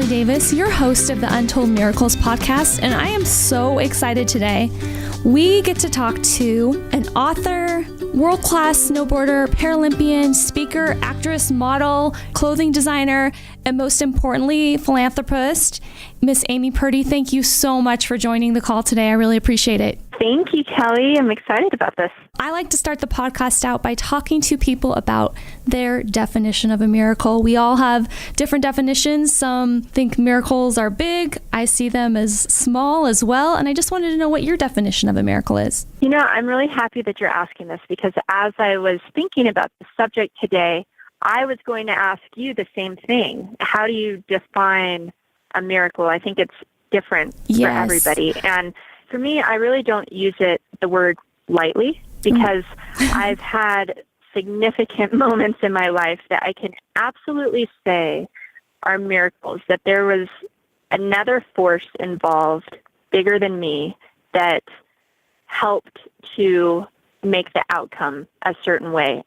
Kelly Davis, your host of the Untold Miracles podcast, and I am so excited today. We get to talk to an author, world-class snowboarder, Paralympian, speaker, actress, model, clothing designer, and most importantly, philanthropist, Miss Amy Purdy. Thank you so much for joining the call today. I really appreciate it. Thank you, Kelly. I'm excited about this. I like to start the podcast out by talking to people about their definition of a miracle. We all have different definitions. Some think miracles are big. I see them as small as well. And I just wanted to know what your definition of a miracle is. You know, I'm really happy that you're asking this because as I was thinking about the subject today, I was going to ask you the same thing. How do you define a miracle? I think it's different for everybody. And for me, I really don't use the word lightly because I've had significant moments in my life that I can absolutely say are miracles, that there was another force involved bigger than me that helped to make the outcome a certain way.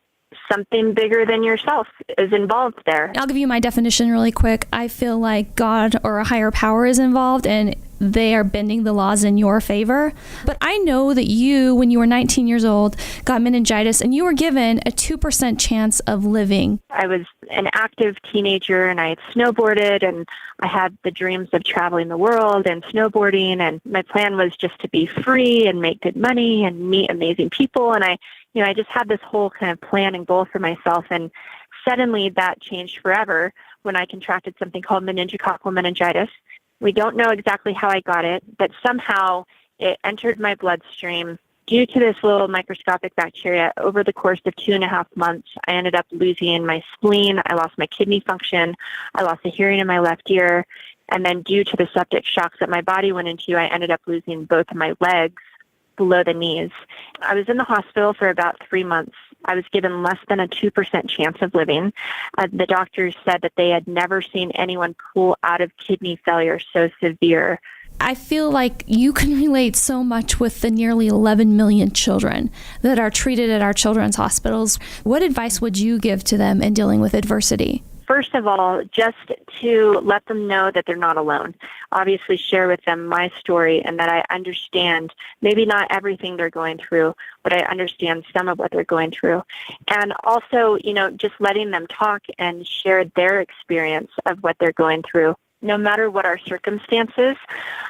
Something bigger than yourself is involved there. I'll give you my definition really quick. I feel like God or a higher power is involved and they are bending the laws in your favor. But I know that you, when you were 19 years old, got meningitis and you were given a 2% chance of living. I was an active teenager and I had snowboarded and I had the dreams of traveling the world and snowboarding, and my plan was just to be free and make good money and meet amazing people. And I just had this whole kind of plan and goal for myself. And suddenly that changed forever when I contracted something called meningococcal meningitis. We don't know exactly how I got it, but somehow it entered my bloodstream. Due to this little microscopic bacteria, over the course of 2.5 months, I ended up losing my spleen. I lost my kidney function. I lost the hearing in my left ear. And then due to the septic shocks that my body went into, I ended up losing both of my legs below the knees. I was in the hospital for about 3 months. I was given less than a 2% chance of living. The doctors said that they had never seen anyone pull out of kidney failure so severe. I feel like you can relate so much with the nearly 11 million children that are treated at our children's hospitals. What advice would you give to them in dealing with adversity? First of all, just to let them know that they're not alone. Obviously, share with them my story and that I understand maybe not everything they're going through, but I understand some of what they're going through. And also, just letting them talk and share their experience of what they're going through. No matter what our circumstances,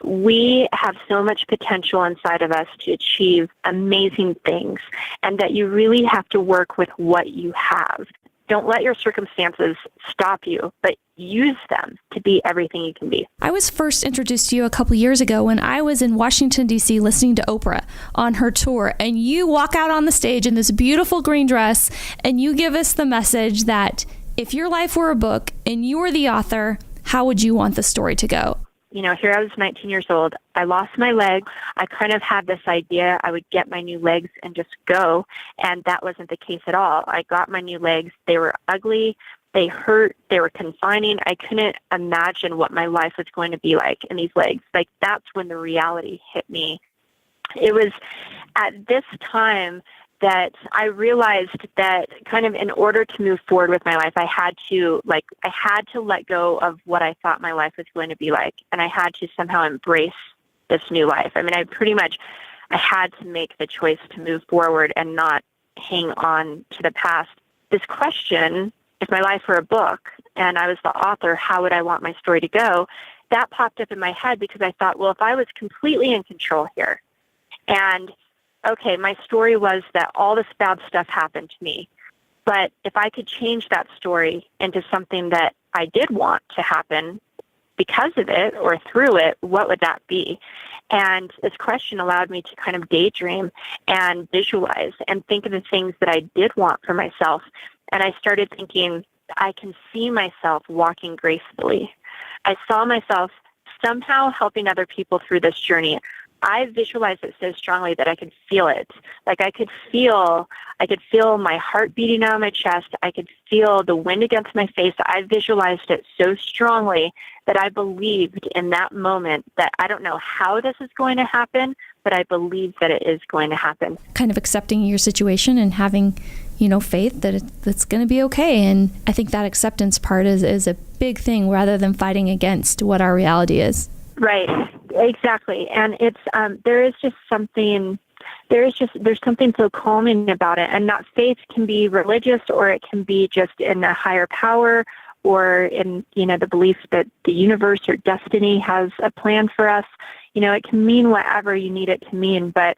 we have so much potential inside of us to achieve amazing things, and that you really have to work with what you have. Don't let your circumstances stop you, but use them to be everything you can be. I was first introduced to you a couple years ago when I was in Washington, D.C. listening to Oprah on her tour, and you walk out on the stage in this beautiful green dress, and you give us the message that if your life were a book and you were the author, how would you want the story to go? Here I was 19 years old. I lost my leg. I kind of had this idea I would get my new legs and just go, and that wasn't the case at all. I got my new legs. They were ugly. They hurt. They were confining. I couldn't imagine what my life was going to be like in these legs. Like, that's when the reality hit me. It was at this time that I realized that kind of in order to move forward with my life, I had to let go of what I thought my life was going to be like. And I had to somehow embrace this new life. I mean, I had to make the choice to move forward and not hang on to the past. This question, if my life were a book and I was the author, how would I want my story to go? That popped up in my head because I thought, well, if I was completely in control here and okay, my story was that all this bad stuff happened to me, but if I could change that story into something that I did want to happen because of it or through it, what would that be? And this question allowed me to kind of daydream and visualize and think of the things that I did want for myself. And I started thinking, I can see myself walking gracefully. I saw myself somehow helping other people through this journey. I visualized it so strongly that I could feel it. Like I could feel my heart beating out of my chest. I could feel the wind against my face. I visualized it so strongly that I believed in that moment that I don't know how this is going to happen, but I believe that it is going to happen. Kind of accepting your situation and having faith that it's going to be okay. And I think that acceptance part is a big thing rather than fighting against what our reality is. Right. Exactly. And it's, there's something so calming about it. And that faith can be religious, or it can be just in a higher power, or in, the belief that the universe or destiny has a plan for us. It can mean whatever you need it to mean. But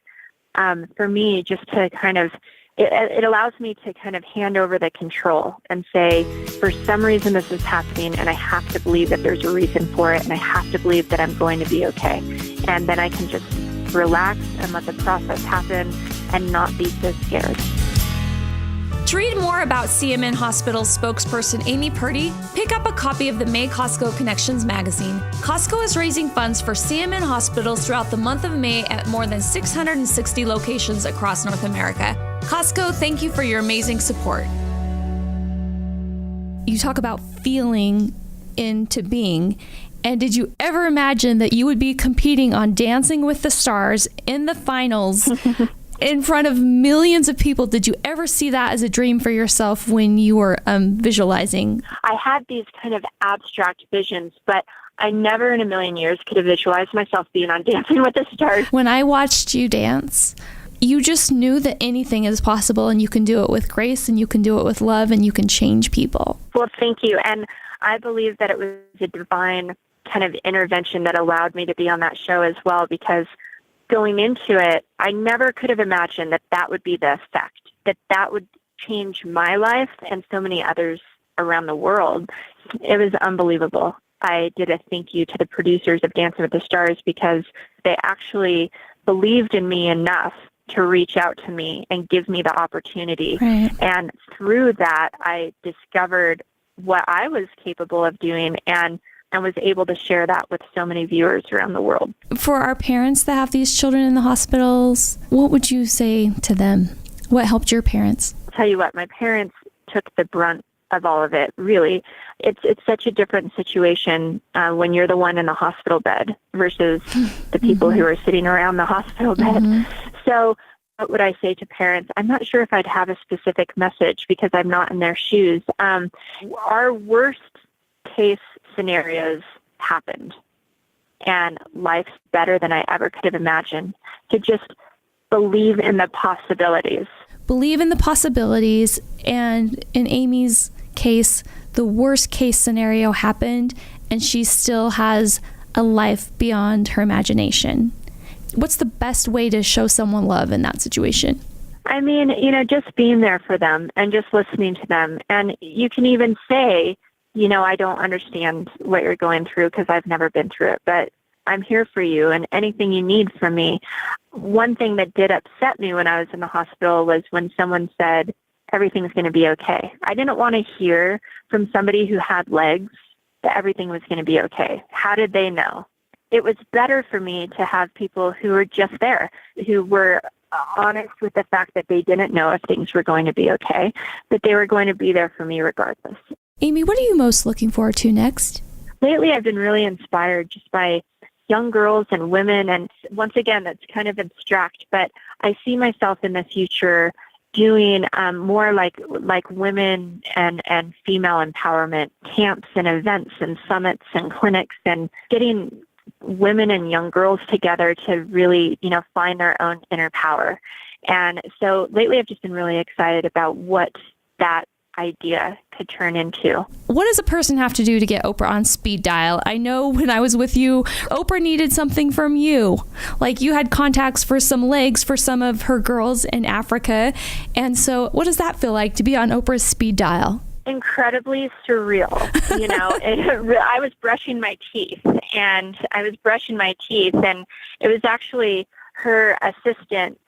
for me, just to kind of, it allows me to kind of hand over the control and say, for some reason this is happening, and I have to believe that there's a reason for it, and I have to believe that I'm going to be okay. And then I can just relax and let the process happen and not be so scared. To read more about CMN Hospital's spokesperson Amy Purdy, pick up a copy of the May Costco Connections magazine. Costco is raising funds for CMN hospitals throughout the month of May at more than 660 locations across North America. Costco, thank you for your amazing support. You talk about feeling into being. And did you ever imagine that you would be competing on Dancing with the Stars in the finals in front of millions of people? Did you ever see that as a dream for yourself when you were visualizing? I had these kind of abstract visions, but I never in a million years could have visualized myself being on Dancing with the Stars. When I watched you dance, you just knew that anything is possible, and you can do it with grace, and you can do it with love, and you can change people. Well, thank you. And I believe that it was a divine kind of intervention that allowed me to be on that show as well, because going into it, I never could have imagined that would be the effect, that would change my life and so many others around the world. It was unbelievable. I did a thank you to the producers of Dancing with the Stars, because they actually believed in me enough to reach out to me and give me the opportunity. Right. And through that, I discovered what I was capable of doing, and was able to share that with so many viewers around the world. For our parents that have these children in the hospitals, what would you say to them? What helped your parents? I'll tell you what, my parents took the brunt of all of it, really. It's such a different situation when you're the one in the hospital bed versus the people who are sitting around the hospital bed. So what would I say to parents? I'm not sure if I'd have a specific message, because I'm not in their shoes. Our worst case scenarios happened, and life's better than I ever could have imagined. To just believe in the possibilities. Believe in the possibilities. And in Amy's case, the worst case scenario happened, and she still has a life beyond her imagination. What's the best way to show someone love in that situation? I mean, just being there for them and just listening to them. And you can even say, I don't understand what you're going through because I've never been through it, but I'm here for you, and anything you need from me. One thing that did upset me when I was in the hospital was when someone said, everything's going to be okay. I didn't want to hear from somebody who had legs that everything was going to be okay. How did they know? It was better for me to have people who were just there, who were honest with the fact that they didn't know if things were going to be okay, but they were going to be there for me regardless. Amy, what are you most looking forward to next? Lately, I've been really inspired just by young girls and women. And once again, that's kind of abstract, but I see myself in the future doing more like women and female empowerment camps and events and summits and clinics, and getting women and young girls together to really, find their own inner power. And so lately I've just been really excited about what that idea could turn into. What does a person have to do to get Oprah on speed dial? I know when I was with you, Oprah needed something from you. Like, you had contacts for some legs for some of her girls in Africa. And so what does that feel like to be on Oprah's speed dial? Incredibly surreal. I was brushing my teeth, and it was actually her assistant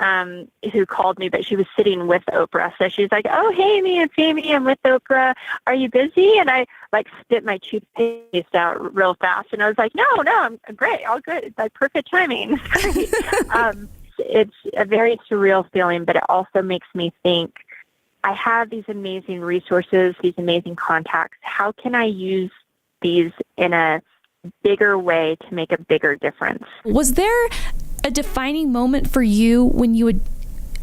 who called me, but she was sitting with Oprah. So she's like, "Oh, hey, me, it's Amy. I'm with Oprah. Are you busy?" And I spit my toothpaste out real fast, and I was like, "No, I'm great, all good. It's like perfect timing." It's great. It's a very surreal feeling, but it also makes me think, I have these amazing resources, these amazing contacts. How can I use these in a bigger way to make a bigger difference? Was there a defining moment for you when you would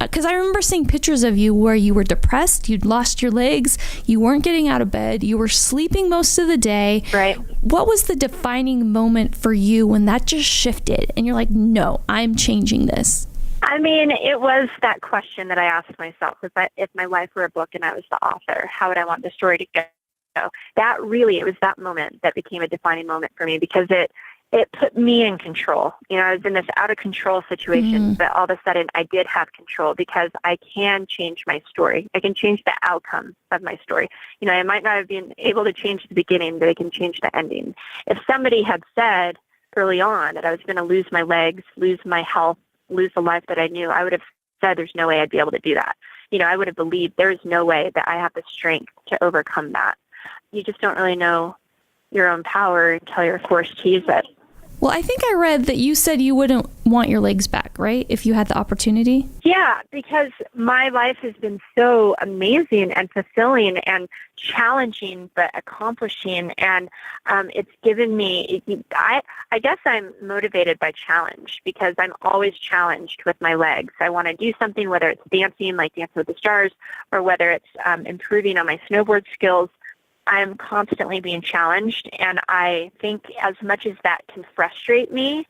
because I remember seeing pictures of you where you were depressed, you'd lost your legs, you weren't getting out of bed, you were sleeping most of the day. Right. What was the defining moment for you when that just shifted and you're like, no, I'm changing this? I mean, it was that question that I asked myself. If my life were a book and I was the author, how would I want the story to go? It was that moment that became a defining moment for me, because it put me in control. I was in this out of control situation, but all of a sudden I did have control, because I can change my story. I can change the outcome of my story. I might not have been able to change the beginning, but I can change the ending. If somebody had said early on that I was going to lose my legs, lose my health, lose the life that I knew, I would have said there's no way I'd be able to do that. I would have believed there is no way that I have the strength to overcome that. You just don't really know your own power until you're forced to use it. Well, I think I read that you said you wouldn't want your legs back, right? If you had the opportunity? Yeah, because my life has been so amazing and fulfilling and challenging, but accomplishing. And it's given me, I guess I'm motivated by challenge, because I'm always challenged with my legs. I want to do something, whether it's dancing, like Dancing with the Stars, or whether it's improving on my snowboard skills. I'm constantly being challenged, and I think as much as that can frustrate me,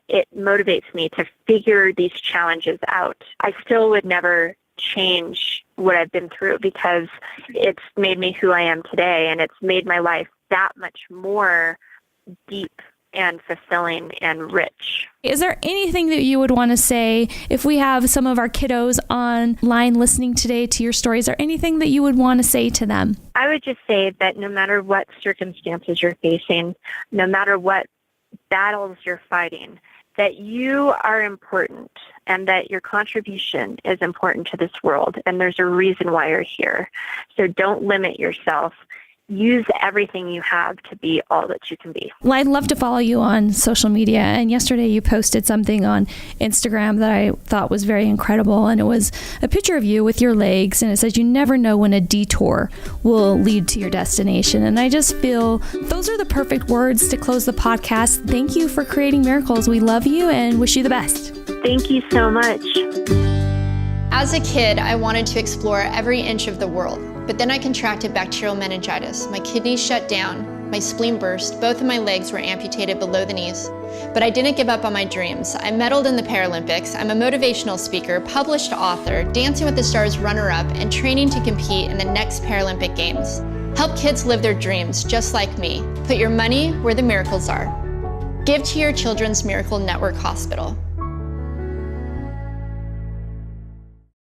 it motivates me to figure these challenges out. I still would never change what I've been through, because it's made me who I am today, and it's made my life that much more deep and fulfilling and rich. Is there anything that you would want to say if we have some of our kiddos online listening today to your story? Is there anything that you would want to say to them? I would just say that no matter what circumstances you're facing, no matter what battles you're fighting, that you are important and that your contribution is important to this world, and there's a reason why you're here. So don't limit yourself. Use everything you have to be all that you can be. Well, I'd love to follow you on social media. And yesterday you posted something on Instagram that I thought was very incredible. And it was a picture of you with your legs. And it says, you never know when a detour will lead to your destination. And I just feel those are the perfect words to close the podcast. Thank you for creating miracles. We love you and wish you the best. Thank you so much. As a kid, I wanted to explore every inch of the world, but then I contracted bacterial meningitis. My kidneys shut down, my spleen burst, both of my legs were amputated below the knees. But I didn't give up on my dreams. I medaled in the Paralympics. I'm a motivational speaker, published author, Dancing with the Stars runner-up, and training to compete in the next Paralympic Games. Help kids live their dreams just like me. Put your money where the miracles are. Give to your Children's Miracle Network Hospital.